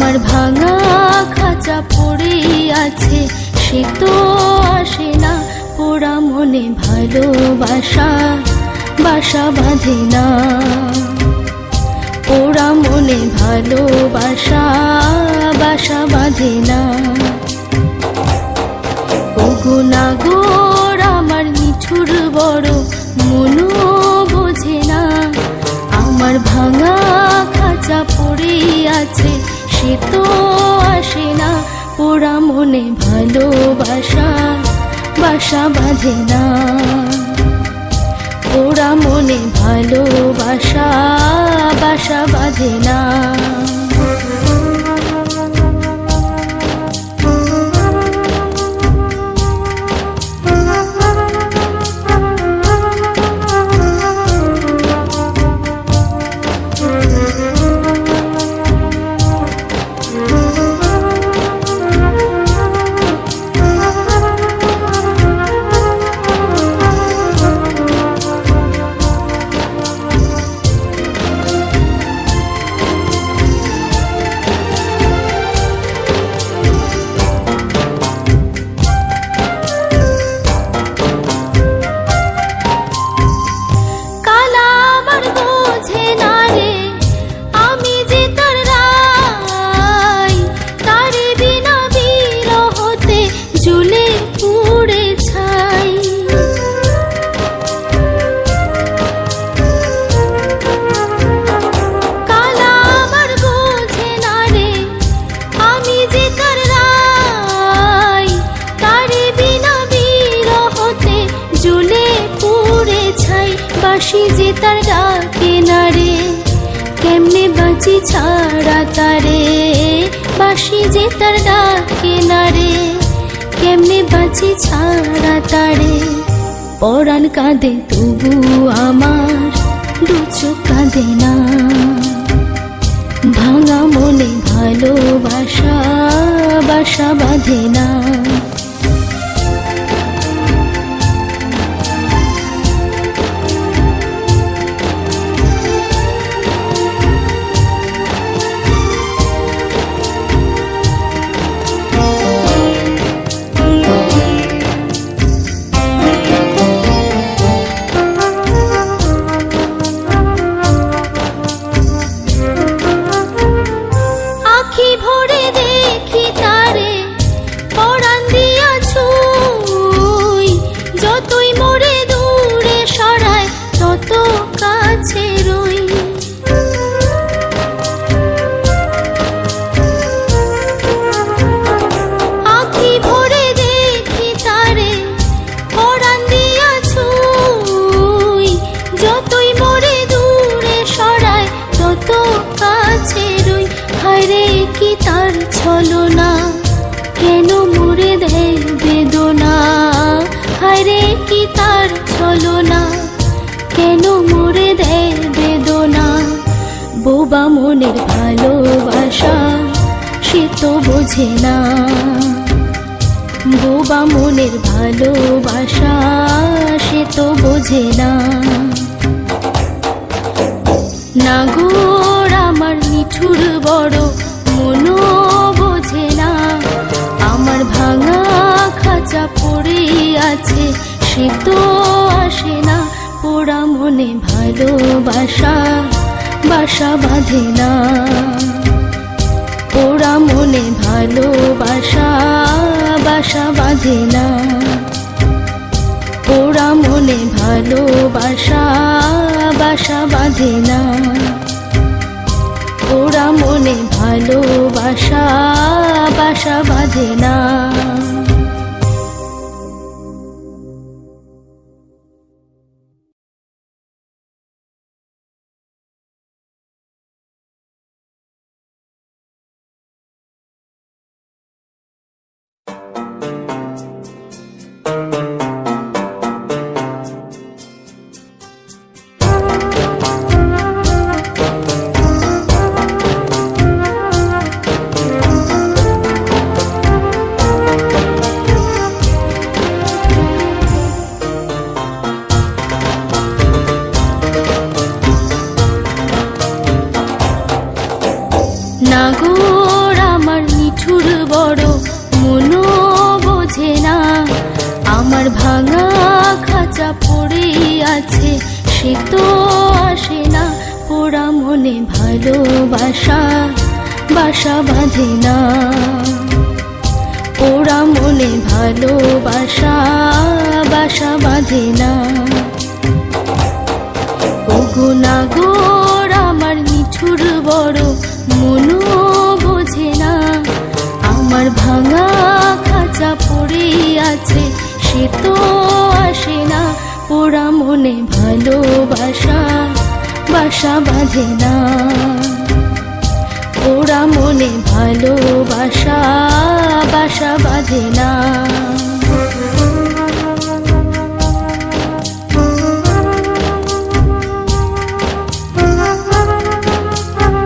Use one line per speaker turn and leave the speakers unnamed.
আমার ভাঙা খাঁচা পড়ে আছে, সে তো আসে না। পোড়া মনে ভালোবাসা বাসা বাঁধে না। পোড়া মনে ভালোবাসা বাসা বাঁধে না। ওগো নাগর আমার নিঠুর বড়, মনও বোঝে না। আমার ভাঙা খাঁচা পড়ে আছে, সে তো আসে না। পোড়া মনে ভালোবাসা বাসা বাঁধে না। পোড়া মনে ভালোবাসা বাসা বাঁধে না। বাঁশি যে তার ডাকে না রে, কেমনে বাঁচি ছাড়া তারে। বাঁশি যে তার ডাকে না রে, কেমনে বাঁচি ছাড়া তারে। পরাণ কাঁদে তবু আমার দু চোখ কাঁদে না। ভাঙা মনে ভালোবাসা বাসা বাঁধে না। কি তার ছলনা, কেন মোরে দেয় বেদনা। হায়রে কি তার ছলনা, কেন মোরে দেয় বেদনা। বোবা মনের ভালোবাসা সে তো বোঝে না। বোবা মনের ভালোবাসা সে তো বোঝে না। নাগর আমার নিঠুর বড়, মনও বোঝে না। আমার ভাঙা খাঁচা পড়ে আছে, সে তো আসে না। পোড়া মনে ভালোবাসা বাসা বাঁধে না। পোড়া মনে ভালোবাসা বাসা বাঁধে না। পোড়া মনে ভালোবাসা বাসা বাঁধে না। পোড়া মনে ভালোবাসা বাসা বাঁধে না। নাগর নিঠুর বড় মনও বোঝে না, আমার ভাঙা খাঁচা পড়ে আছে সে তো আসে না, পোড়া মনে ভালোবাসা বাসা বাঁধে না, পোড়া মনে ভালোবাসা বাসা বাঁধে না। ওগো নাগর আমার নিঠুর বড় মনও বোঝে না, আমার ভাঙা খাঁচা পড়ে আছে সে তো আসে না, পোড়া মনে ভালোবাসা বাসা বাঁধে না, পোড়া মনে ভালোবাসা বাসা বাঁধে না।